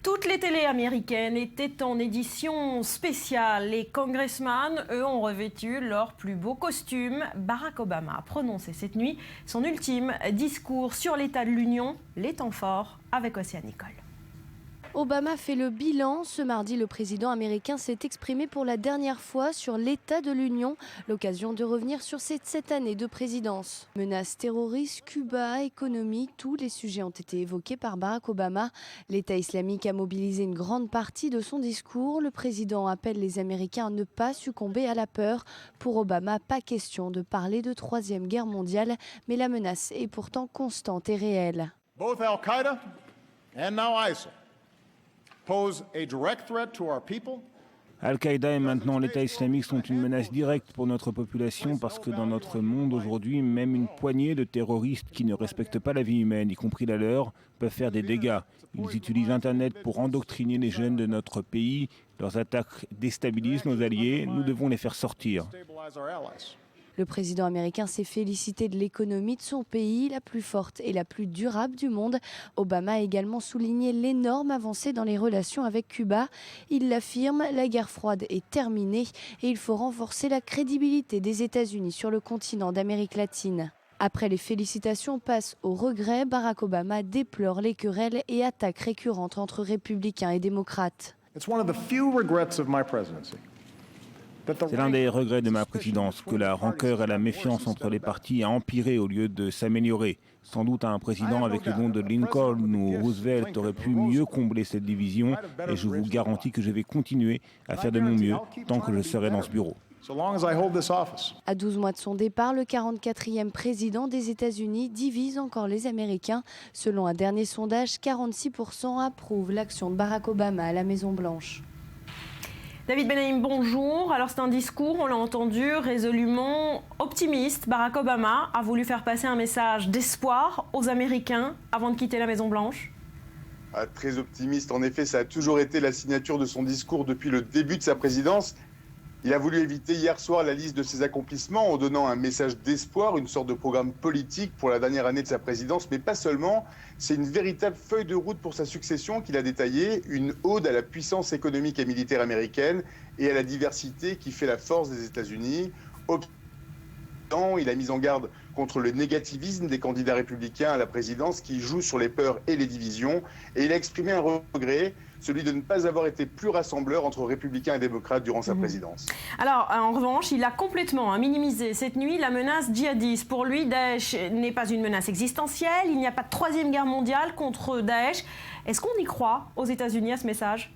Toutes les télés américaines étaient en édition spéciale. Les congressmen, eux, ont revêtu leurs plus beaux costumes. Barack Obama a prononcé cette nuit son ultime discours sur l'état de l'Union, les temps forts, avec Océane Nicole. Obama fait le bilan. Ce mardi, le président américain s'est exprimé pour la dernière fois sur l'état de l'Union, l'occasion de revenir sur cette année de présidence. Menaces terroristes, Cuba, économie, tous les sujets ont été évoqués par Barack Obama. L'État islamique a mobilisé une grande partie de son discours. Le président appelle les Américains à ne pas succomber à la peur. Pour Obama, pas question de parler de troisième guerre mondiale, mais la menace est pourtant constante et réelle. Both Al-Qaeda and now ISIL pose a direct threat to our people. Al-Qaïda et maintenant l'État islamique sont une menace directe pour notre population parce que dans notre monde aujourd'hui, même une poignée de terroristes qui ne respectent pas la vie humaine, y compris la leur, peuvent faire des dégâts. Ils utilisent Internet pour endoctriner les jeunes de notre pays. Leurs attaques déstabilisent nos alliés. Nous devons les faire sortir. Le président américain s'est félicité de l'économie de son pays, la plus forte et la plus durable du monde. Obama a également souligné l'énorme avancée dans les relations avec Cuba. Il l'affirme, la guerre froide est terminée et il faut renforcer la crédibilité des États-Unis sur le continent d'Amérique latine. Après les félicitations, passe aux regrets. Barack Obama déplore les querelles et attaques récurrentes entre républicains et démocrates. C'est l'un des regrets de ma présidence, que la rancœur et la méfiance entre les partis a empiré au lieu de s'améliorer. Sans doute un président avec le nom de Lincoln ou Roosevelt aurait pu mieux combler cette division et je vous garantis que je vais continuer à faire de mon mieux tant que je serai dans ce bureau. À 12 mois de son départ, le 44e président des États-Unis divise encore les Américains. Selon un dernier sondage, 46% approuvent l'action de Barack Obama à la Maison-Blanche. David Benaïm, bonjour. Alors c'est un discours, on l'a entendu, résolument optimiste. Barack Obama a voulu faire passer un message d'espoir aux Américains avant de quitter la Maison-Blanche. Très optimiste, en effet, ça a toujours été la signature de son discours depuis le début de sa présidence. Il a voulu éviter hier soir la liste de ses accomplissements en donnant un message d'espoir, une sorte de programme politique pour la dernière année de sa présidence, mais pas seulement. C'est une véritable feuille de route pour sa succession qu'il a détaillée, une ode à la puissance économique et militaire américaine et à la diversité qui fait la force des États-Unis. Il a mis en garde contre le négativisme des candidats républicains à la présidence qui jouent sur les peurs et les divisions. Et il a exprimé un regret, celui de ne pas avoir été plus rassembleur entre républicains et démocrates durant sa présidence. Alors, en revanche, il a complètement minimisé cette nuit la menace djihadiste. Pour lui, Daesh n'est pas une menace existentielle. Il n'y a pas de troisième guerre mondiale contre Daesh. Est-ce qu'on y croit aux États-Unis à ce message ?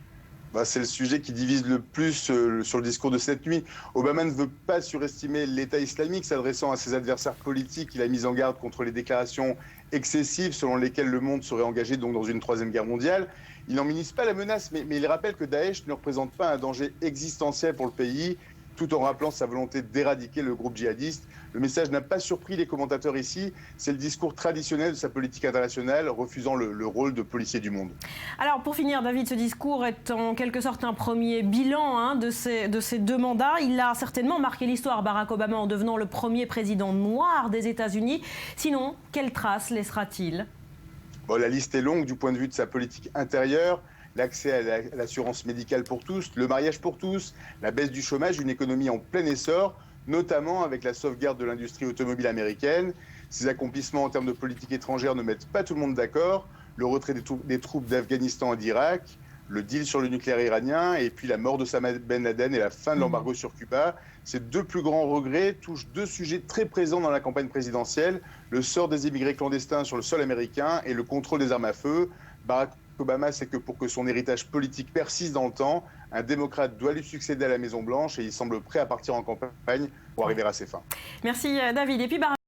C'est le sujet qui divise le plus sur le discours de cette nuit. Obama ne veut pas surestimer l'État islamique. S'adressant à ses adversaires politiques, il a mis en garde contre les déclarations excessives selon lesquelles le monde serait engagé donc dans une troisième guerre mondiale. Il n'en minimise pas la menace, mais il rappelle que Daesh ne représente pas un danger existentiel pour le pays, tout en rappelant sa volonté d'éradiquer le groupe djihadiste. Le message n'a pas surpris les commentateurs ici. C'est le discours traditionnel de sa politique internationale, refusant le rôle de policier du monde. Alors, pour finir, David, ce discours est en quelque sorte un premier bilan de ces deux mandats. Il a certainement marqué l'histoire, Barack Obama, en devenant le premier président noir des États-Unis. Sinon, quelle trace laissera-t-il ? La liste est longue du point de vue de sa politique intérieure. L'accès à l'assurance médicale pour tous, le mariage pour tous, la baisse du chômage, une économie en plein essor, notamment avec la sauvegarde de l'industrie automobile américaine. Ses accomplissements en termes de politique étrangère ne mettent pas tout le monde d'accord. Le retrait des troupes d'Afghanistan et d'Irak, le deal sur le nucléaire iranien et puis la mort d'Osama Ben Laden et la fin de l'embargo sur Cuba. Ces deux plus grands regrets touchent deux sujets très présents dans la campagne présidentielle, le sort des immigrés clandestins sur le sol américain et le contrôle des armes à feu. Barack Obama sait que pour que son héritage politique persiste dans le temps, un démocrate doit lui succéder à la Maison-Blanche et il semble prêt à partir en campagne pour arriver à ses fins. Merci David. Et puis